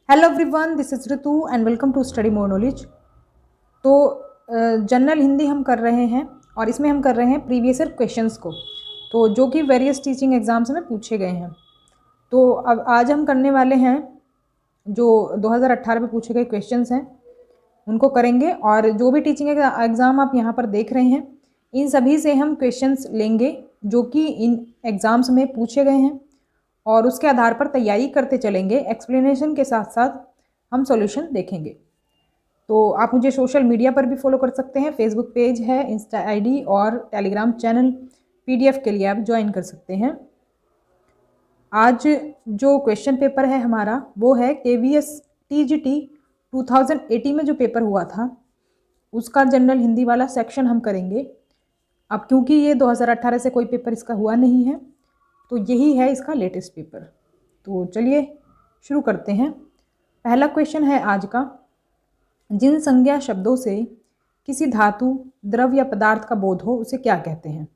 Hello everyone, this is Ritu and welcome to study more knowledge. तो general Hindi हम कर रहे हैं और इसमें हम कर रहे हैं प्रीवियस ईयर क्वेश्चंस को, तो जो कि वेरियस टीचिंग एग्जाम्स में पूछे गए हैं। तो अब आज हम करने वाले हैं जो 2018 में पूछे गए क्वेश्चंस हैं उनको करेंगे, और जो भी टीचिंग एग्ज़ाम आप यहाँ पर देख रहे हैं इन सभी से हम क्वेश्चंस लेंगे जो कि इन एग्ज़ाम्स में पूछे गए हैं, और उसके आधार पर तैयारी करते चलेंगे। एक्सप्लेनेशन के साथ साथ हम सॉल्यूशन देखेंगे। तो आप मुझे सोशल मीडिया पर भी फॉलो कर सकते हैं, फेसबुक पेज है, इंस्टा आईडी और टेलीग्राम चैनल। पीडीएफ के लिए आप ज्वाइन कर सकते हैं। आज जो क्वेश्चन पेपर है हमारा वो है KVS TGT 2018 में जो पेपर हुआ था उसका जनरल हिंदी वाला सेक्शन हम करेंगे। अब क्योंकि ये 2018 से कोई पेपर इसका हुआ नहीं है तो यही है इसका लेटेस्ट पेपर। तो चलिए शुरू करते हैं। पहला क्वेश्चन है आज का, जिन संज्ञा शब्दों से किसी धातु, द्रव या पदार्थ का बोध हो उसे क्या कहते हैं।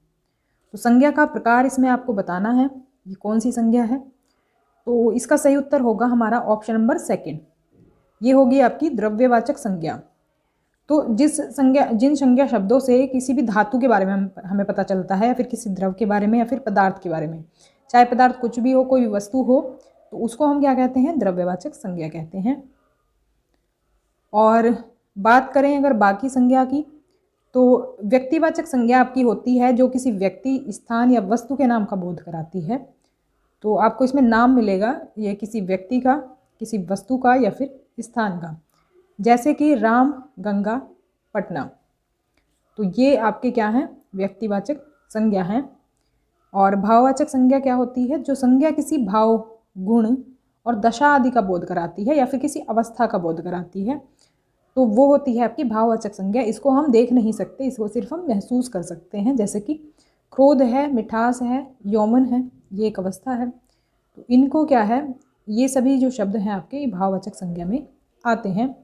तो संज्ञा का प्रकार इसमें आपको बताना है ये कौन सी संज्ञा है। तो इसका सही उत्तर होगा हमारा ऑप्शन नंबर सेकंड, ये होगी आपकी द्रव्यवाचक संज्ञा। तो जिन संज्ञा शब्दों से किसी भी धातु के बारे में हमें पता चलता है, या फिर किसी द्रव के बारे में, या फिर पदार्थ के बारे में, चाहे पदार्थ कुछ भी हो, कोई भी वस्तु हो, तो उसको हम क्या कहते हैं, द्रव्यवाचक संज्ञा कहते हैं। और बात करें अगर बाकी संज्ञा की, तो व्यक्तिवाचक संज्ञा आपकी होती है जो किसी व्यक्ति, स्थान या वस्तु के नाम का बोध कराती है। तो आपको इसमें नाम मिलेगा, यह किसी व्यक्ति का, किसी वस्तु का या फिर स्थान का, जैसे कि राम, गंगा, पटना। तो ये आपके क्या हैं, व्यक्तिवाचक संज्ञा हैं। और भाववाचक संज्ञा क्या होती है, जो संज्ञा किसी भाव, गुण और दशा आदि का बोध कराती है या फिर किसी अवस्था का बोध कराती है, तो वो होती है आपकी भाववाचक संज्ञा। इसको हम देख नहीं सकते, इसको सिर्फ हम महसूस कर सकते हैं, जैसे कि क्रोध है, मिठास है, यौवन है, ये एक अवस्था है। तो इनको क्या है, ये सभी जो शब्द हैं आपके भाववाचक संज्ञा में आते हैं।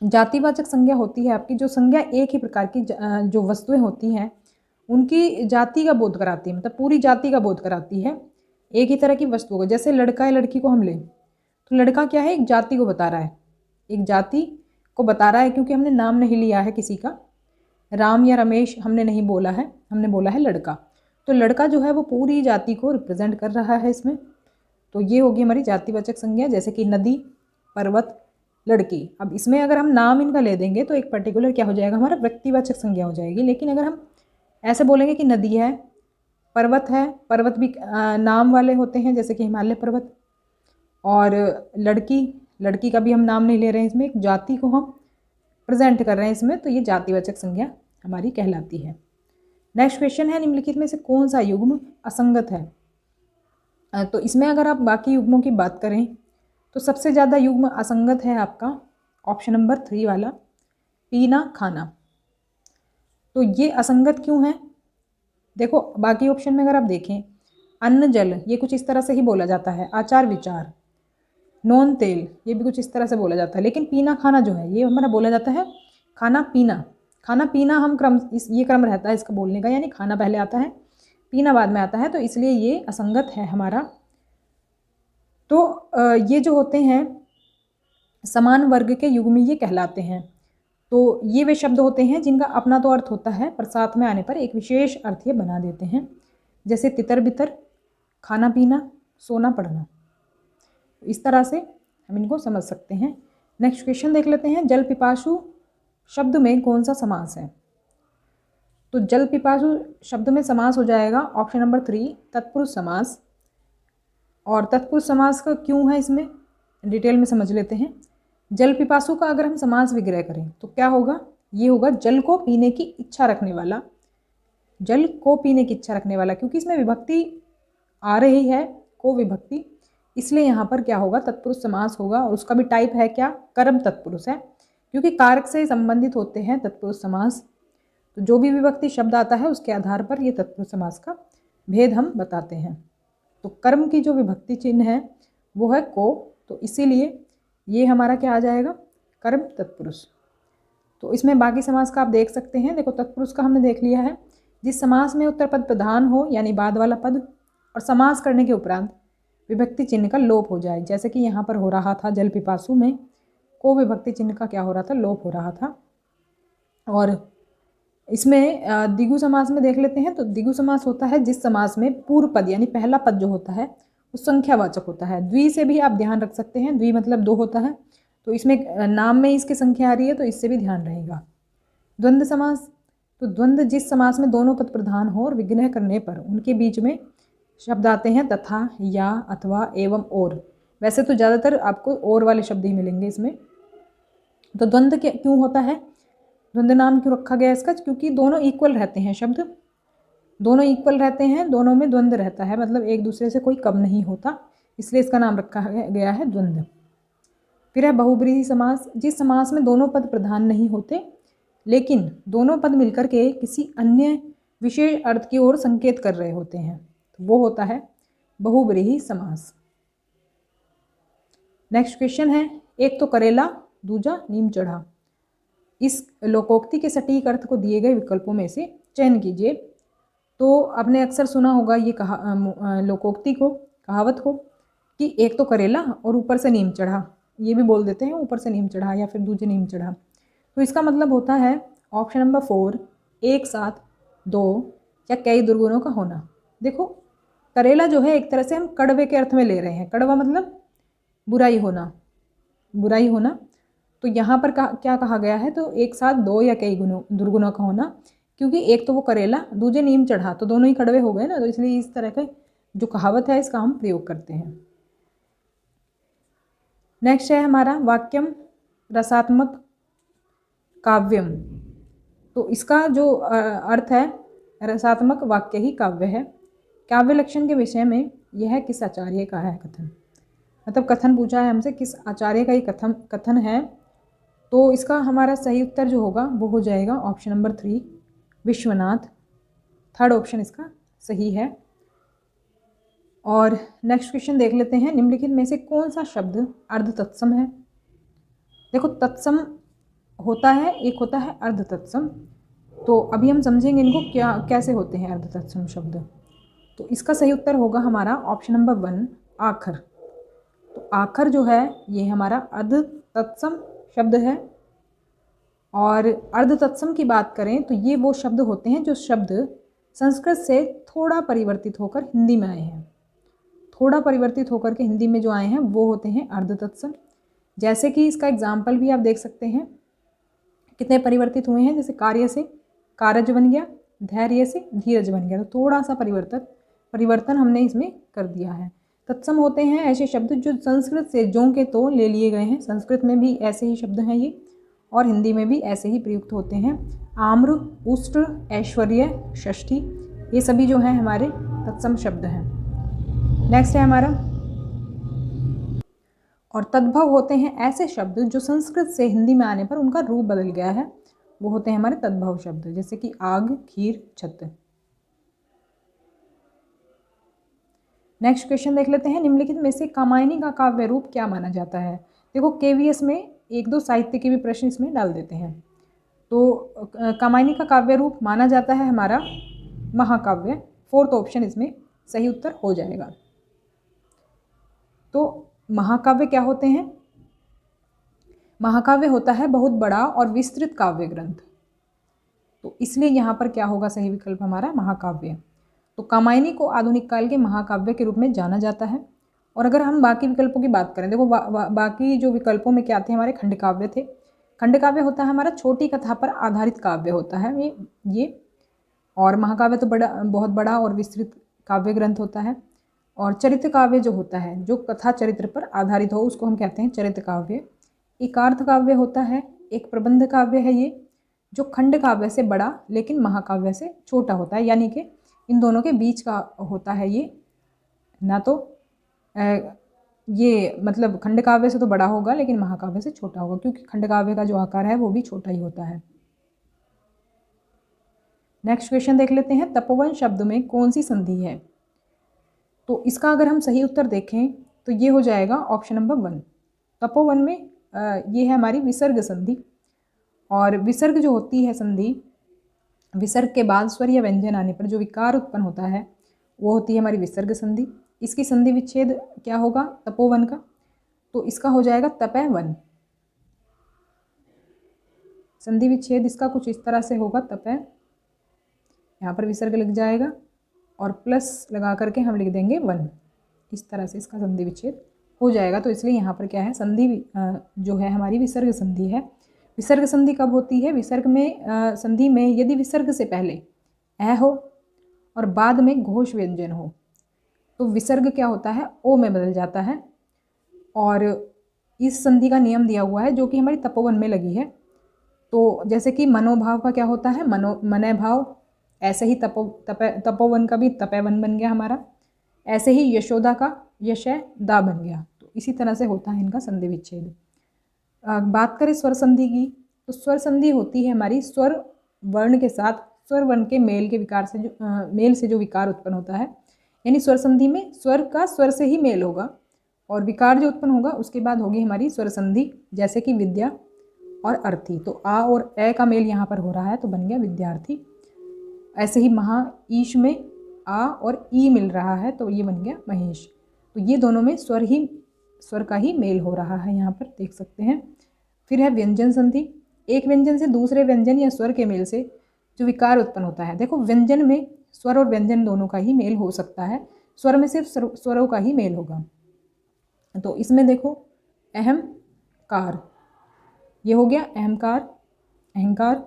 जातिवाचक संज्ञा होती है आपकी, जो संज्ञा एक ही प्रकार की जो वस्तुएं होती हैं उनकी जाति का बोध कराती है, मतलब पूरी जाति का बोध कराती है एक ही तरह की वस्तुओं को। जैसे लड़का या लड़की को हम लें तो लड़का क्या है, एक जाति को बता रहा है, एक जाति को बता रहा है, क्योंकि हमने नाम नहीं लिया है किसी का, राम या रमेश हमने नहीं बोला है, हमने बोला है लड़का। तो लड़का जो है वो पूरी जाति को रिप्रेजेंट कर रहा है इसमें। तो ये होगी हमारी जातिवाचक संज्ञा, जैसे कि नदी, पर्वत, लड़की। अब इसमें अगर हम नाम इनका ले देंगे तो एक पर्टिकुलर क्या हो जाएगा, हमारा व्यक्तिवाचक संज्ञा हो जाएगी। लेकिन अगर हम ऐसे बोलेंगे कि नदी है, पर्वत है, पर्वत भी नाम वाले होते हैं, जैसे कि हिमालय पर्वत, और लड़की का भी हम नाम नहीं ले रहे हैं, इसमें एक जाति को हम प्रेजेंट कर रहे हैं इसमें, तो ये जातिवाचक संज्ञा हमारी कहलाती है। नेक्स्ट क्वेश्चन है, निम्नलिखित में से कौन सा युग्म असंगत है। तो इसमें अगर आप बाकी युग्मों की बात करें तो सबसे ज़्यादा युग्म असंगत है आपका ऑप्शन नंबर 3 वाला, पीना, खाना। तो ये असंगत क्यों है, देखो बाकी ऑप्शन में अगर आप देखें, अन्न, जल, ये कुछ इस तरह से ही बोला जाता है, आचार विचार, नॉन, तेल, ये भी कुछ इस तरह से बोला जाता है। लेकिन पीना खाना जो है ये हमारा बोला जाता है खाना पीना। खाना पीना हम ये क्रम रहता है इसका बोलने का, यानी खाना पहले आता है, पीना बाद में आता है, तो इसलिए ये असंगत है हमारा। तो ये जो होते हैं समान वर्ग के युग्म ये कहलाते हैं। तो ये वे शब्द होते हैं जिनका अपना तो अर्थ होता है पर साथ में आने पर एक विशेष अर्थ ये बना देते हैं, जैसे तितर बितर, खाना पीना, सोना पढ़ना। इस तरह से हम इनको समझ सकते हैं। नेक्स्ट क्वेश्चन देख लेते हैं, जल पिपासु शब्द में कौन सा समास है। तो जल पिपासु शब्द में समास हो जाएगा ऑप्शन नंबर 3, तत्पुरुष समास। और तत्पुरुष समास का क्यों है इसमें डिटेल में समझ लेते हैं। जल पिपासु का अगर हम समास विग्रह करें तो क्या होगा, ये होगा जल को पीने की इच्छा रखने वाला, जल को पीने की इच्छा रखने वाला, क्योंकि इसमें विभक्ति आ रही है, को विभक्ति, इसलिए यहाँ पर क्या होगा, तत्पुरुष समास होगा। और उसका भी टाइप है क्या, कर्म तत्पुरुष है, क्योंकि कारक से संबंधित होते हैं तत्पुरुष समास। तो जो भी विभक्ति शब्द आता है उसके आधार पर ये तत्पुरुष समास का भेद हम बताते हैं। तो कर्म की जो विभक्ति चिन्ह है वो है को, तो इसीलिए ये हमारा क्या आ जाएगा, कर्म तत्पुरुष। तो इसमें बाकी समास का आप देख सकते हैं। देखो तत्पुरुष का हमने देख लिया है, जिस समास में उत्तर पद प्रधान हो यानी बाद वाला पद, और समास करने के उपरांत विभक्ति चिन्ह का लोप हो जाए, जैसे कि यहाँ पर हो रहा था जल पिपासु में को विभक्ति चिन्ह का क्या हो रहा था, लोप हो रहा था। और इसमें द्विगु समास में देख लेते हैं। तो द्विगु समास होता है जिस समास में पूर्व पद यानी पहला पद जो होता है वो संख्यावाचक होता है। द्वि से भी आप ध्यान रख सकते हैं, द्वि मतलब दो होता है, तो इसमें नाम में इसकी संख्या आ रही है तो इससे भी ध्यान रहेगा। द्वंद्व समास, तो द्वंद्व जिस समास में दोनों पद प्रधान हो और विग्रह करने पर उनके बीच में शब्द आते हैं तथा, या, अथवा, एवं, और। वैसे तो ज़्यादातर आपको और वाले शब्द ही मिलेंगे इसमें। तो द्वंद्व क्यों होता है, द्वंद्व नाम क्यों रखा गया इसका, क्योंकि दोनों इक्वल रहते हैं, शब्द दोनों इक्वल रहते हैं, दोनों में द्वंद्व रहता है, मतलब एक दूसरे से कोई कम नहीं होता, इसलिए इसका नाम रखा गया है द्वंद्व। फिर है बहुब्रीहि समास, जिस समास में दोनों पद प्रधान नहीं होते लेकिन दोनों पद मिलकर के किसी अन्य विशेष अर्थ की ओर संकेत कर रहे होते हैं, तो वो होता है बहुब्रीहि समास। नेक्स्ट क्वेश्चन है, एक तो करेला दूजा नीम चढ़ा। इस लोकोक्ति के सटीक अर्थ को दिए गए विकल्पों में से चयन कीजिए। तो आपने अक्सर सुना होगा ये लोकोक्ति को, कहावत को, कि एक तो करेला और ऊपर से नीम चढ़ा, ये भी बोल देते हैं ऊपर से नीम चढ़ा या फिर दूजे नीम चढ़ा। तो इसका मतलब होता है ऑप्शन नंबर 4, एक साथ, दो या कई दुर्गुणों का होना। देखो करेला जो है एक तरह से हम कड़वे के अर्थ में ले रहे हैं, कड़वा मतलब बुराई होना, बुराई होना। तो यहाँ पर क्या कहा गया है, तो एक साथ दो या कई दुर्गुणों का होना, क्योंकि एक तो वो करेला दूजे नीम चढ़ा, तो दोनों ही कड़वे हो गए ना, तो इसलिए इस तरह का जो कहावत है इसका हम प्रयोग करते हैं। नेक्स्ट है हमारा वाक्यम रसात्मक काव्यम। तो इसका जो अर्थ है, रसात्मक वाक्य ही काव्य है। काव्य लक्षण के विषय में यह किस आचार्य का है कथन, मतलब कथन पूछा है हमसे, किस आचार्य का ये कथन है। तो इसका हमारा सही उत्तर जो होगा वो हो जाएगा option number 3, Vishwanath. Third option इसका सही है। और नेक्स्ट क्वेश्चन देख लेते हैं, निम्नलिखित में से कौन सा शब्द अर्ध तत्सम है। देखो तत्सम होता है, एक होता है अर्ध तत्सम, तो अभी हम समझेंगे इनको कैसे होते हैं अर्ध तत्सम शब्द। तो इसका सही उत्तर होगा हमारा ऑप्शन नंबर 1, आखर। तो आखर जो है ये हमारा अर्ध तत्सम शब्द है। और अर्ध तत्सम की बात करें तो ये वो शब्द होते हैं जो शब्द संस्कृत से थोड़ा परिवर्तित होकर हिंदी में आए हैं, थोड़ा परिवर्तित होकर के हिंदी में जो आए हैं वो होते हैं अर्ध तत्सम। जैसे कि इसका एग्जाम्पल भी आप देख सकते हैं, कितने परिवर्तित हुए हैं, जैसे कार्य से कारज बन गया, धैर्य से धीरज बन गया, तो थोड़ा सा परिवर्तन हमने इसमें कर दिया है। तत्सम होते हैं ऐसे शब्द जो संस्कृत से ज्यों के तो ले लिए गए हैं, संस्कृत में भी ऐसे ही शब्द हैं ये, और हिंदी में भी ऐसे ही प्रयुक्त होते हैं। आम्र, उष्ट्र, ऐश्वर्य, षष्ठी, ये सभी जो हैं हमारे तत्सम शब्द हैं। नेक्स्ट है हमारा, और तद्भव होते हैं ऐसे शब्द जो संस्कृत से हिंदी में आने पर उनका रूप बदल गया है, वो होते हैं हमारे तद्भव शब्द, जैसे कि आग, खीर, छत्र। नेक्स्ट क्वेश्चन देख लेते हैं, निम्नलिखित में से कामायनी का काव्य रूप क्या माना जाता है। देखो केवीएस में एक दो साहित्य के भी प्रश्न इसमें डाल देते हैं। तो कामायनी का काव्य रूप माना जाता है हमारा महाकाव्य। फोर्थ ऑप्शन इसमें सही उत्तर हो जाएगा। तो महाकाव्य क्या होते हैं, महाकाव्य होता है बहुत बड़ा और विस्तृत काव्य ग्रंथ, तो इसलिए यहाँ पर क्या होगा सही विकल्प हमारा महाकाव्य। तो कामायनी को आधुनिक काल के महाकाव्य के रूप में जाना जाता है। और अगर हम बाकी विकल्पों की बात करें, देखो बाकी जो विकल्पों में क्या थे, हमारे खंडकाव्य थे। खंडकाव्य होता है हमारा छोटी कथा पर आधारित काव्य होता है ये। और महाकाव्य तो बहुत बड़ा और विस्तृत काव्य ग्रंथ होता है। और चरित्र काव्य जो होता है, जो कथा चरित्र पर आधारित हो, उसको हम कहते हैं चरित्र काव्य। एकार्थ काव्य होता है, एक प्रबंध काव्य है ये, जो खंड काव्य से बड़ा लेकिन महाकाव्य से छोटा होता है, यानी कि इन दोनों के बीच का होता है ये। ना तो ये मतलब खंड काव्य से तो बड़ा होगा लेकिन महाकाव्य से छोटा होगा, क्योंकि खंड काव्य का जो आकार है वो भी छोटा ही होता है। नेक्स्ट क्वेश्चन देख लेते हैं, तपोवन शब्द में कौन सी संधि है। तो इसका अगर हम सही उत्तर देखें तो ये हो जाएगा ऑप्शन नंबर 1। तपोवन में ये है हमारी विसर्ग संधि। और विसर्ग जो होती है संधि, विसर्ग के बाद स्वर या व्यंजन आने पर जो विकार उत्पन्न होता है वो होती है हमारी विसर्ग संधि। इसकी संधि विच्छेद क्या होगा तपोवन का, तो इसका हो जाएगा तपै वन। संधि विच्छेद इसका कुछ इस तरह से होगा तपै, यहाँ पर विसर्ग लग जाएगा और प्लस लगा करके हम लिख देंगे वन। इस तरह से इसका संधि विच्छेद हो जाएगा। तो इसलिए यहाँ पर क्या है संधि जो है हमारी विसर्ग संधि है। विसर्ग संधि कब होती है? विसर्ग में संधि में यदि विसर्ग से पहले अ हो और बाद में घोष व्यंजन हो तो विसर्ग क्या होता है ओ में बदल जाता है। और इस संधि का नियम दिया हुआ है जो कि हमारी तपोवन में लगी है। तो जैसे कि मनोभाव का क्या होता है मनय भाव, ऐसे ही तपोवन का भी तपैवन बन गया हमारा। ऐसे ही यशोदा का यशय दा बन गया। तो इसी तरह से होता है इनका संधि विच्छेद। बात करें स्वर संधि की, तो स्वर संधि होती है हमारी स्वर वर्ण के साथ स्वर वर्ण के मेल के विकार से मेल से जो विकार उत्पन्न होता है, यानी स्वर संधि में स्वर का स्वर से ही मेल होगा और विकार जो उत्पन्न होगा उसके बाद होगी हमारी स्वर संधि, जैसे कि विद्या और अर्थी। तो आ और ए का मेल यहाँ पर हो रहा है तो बन गया विद्यार्थी। ऐसे ही महा ईश में आ और ई मिल रहा है तो ये बन गया महेश। तो ये दोनों में स्वर का ही मेल हो रहा है, यहाँ पर देख सकते हैं। फिर है व्यंजन संधि। एक व्यंजन से दूसरे व्यंजन या स्वर के मेल से जो विकार उत्पन्न होता है। देखो व्यंजन में स्वर और व्यंजन दोनों का ही मेल हो सकता है, स्वर में सिर्फ स्वरों का ही मेल होगा। तो इसमें देखो अहमकार, ये हो गया अहमकार, अहंकार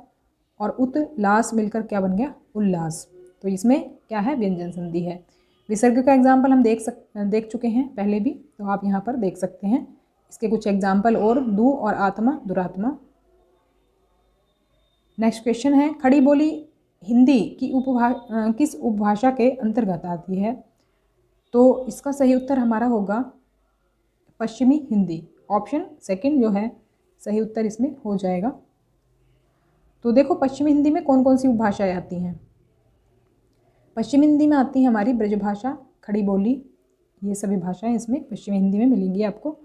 और उत्लास मिलकर क्या बन गया उल्लास। तो इसमें क्या है व्यंजन संधि है। विसर्ग का एग्जाम्पल हम देख चुके हैं पहले भी, तो आप यहाँ पर देख सकते हैं इसके कुछ एग्जाम्पल और दु और आत्मा दुरात्मा। नेक्स्ट क्वेश्चन है खड़ी बोली हिंदी की किस उपभाषा के अंतर्गत आती है? तो इसका सही उत्तर हमारा होगा पश्चिमी हिंदी। ऑप्शन सेकंड जो है सही उत्तर इसमें हो जाएगा। तो देखो पश्चिमी हिंदी में कौन कौन सी उपभाषाएं आती हैं। पश्चिमी हिंदी में आती है हमारी ब्रजभाषा, खड़ी बोली, ये सभी भाषाएं इसमें पश्चिमी हिंदी में मिलेंगी आपको।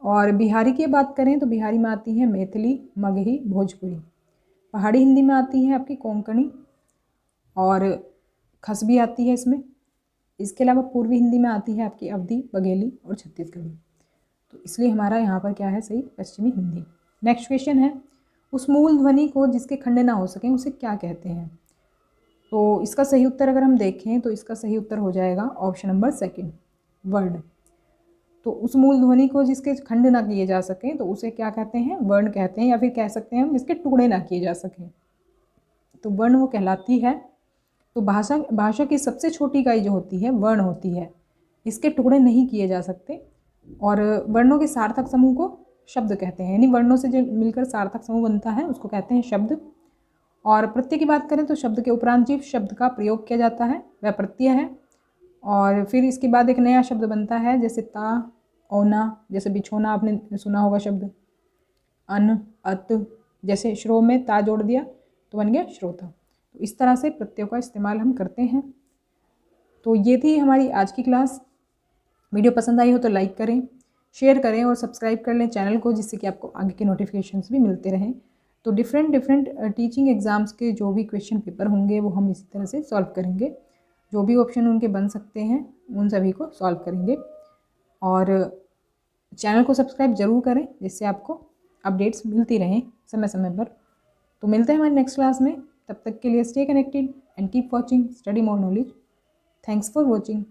और बिहारी की बात करें तो बिहारी में आती है मैथिली, मगही, भोजपुरी। पहाड़ी हिंदी में आती है आपकी कोंकणी और खसबी आती है इसमें। इसके अलावा पूर्वी हिंदी में आती है आपकी अवधी, बघेली और छत्तीसगढ़ी। तो इसलिए हमारा यहाँ पर क्या है सही पश्चिमी हिंदी। नेक्स्ट क्वेश्चन है उस मूल ध्वनि को जिसके खंड ना हो सकें उसे क्या कहते हैं? तो इसका सही उत्तर अगर हम देखें तो इसका सही उत्तर हो जाएगा ऑप्शन नंबर सेकंड वर्ड। तो उस मूल ध्वनि को जिसके खंड ना किए जा सकें तो उसे क्या कहते हैं वर्ण कहते हैं, या फिर कह सकते हैं हम जिसके टुकड़े ना किए जा सकें तो वर्ण वो कहलाती है। तो भाषा की सबसे छोटी इकाई जो होती है वर्ण होती है, इसके टुकड़े नहीं किए जा सकते। और वर्णों के सार्थक समूह को शब्द कहते हैं, यानी वर्णों से जो मिलकर सार्थक समूह बनता है उसको कहते हैं शब्द। और प्रत्यय की बात करें तो शब्द के उपरांत जिस शब्द का प्रयोग किया जाता है वह प्रत्यय है। और फिर इसके बाद एक नया शब्द बनता है, जैसे ता, औना, जैसे बिछोना आपने सुना होगा शब्द, अन, अत, जैसे श्रो में ता जोड़ दिया तो बन गया श्रोता। तो इस तरह से प्रत्ययों का इस्तेमाल हम करते हैं। तो ये थी हमारी आज की क्लास। वीडियो पसंद आई हो तो लाइक करें, शेयर करें और सब्सक्राइब कर लें चैनल को, जिससे कि आपको आगे के नोटिफिकेशंस भी मिलते रहें। तो डिफरेंट टीचिंग एग्ज़ाम्स के जो भी क्वेश्चन पेपर होंगे वो हम इसी तरह से सॉल्व करेंगे। जो भी ऑप्शन उनके बन सकते हैं उन सभी को सॉल्व करेंगे। और चैनल को सब्सक्राइब ज़रूर करें जिससे आपको अपडेट्स मिलती रहें समय समय पर। तो मिलते हैं हमारे नेक्स्ट क्लास में, तब तक के लिए stay connected and keep watching study more knowledge. Thanks for watching.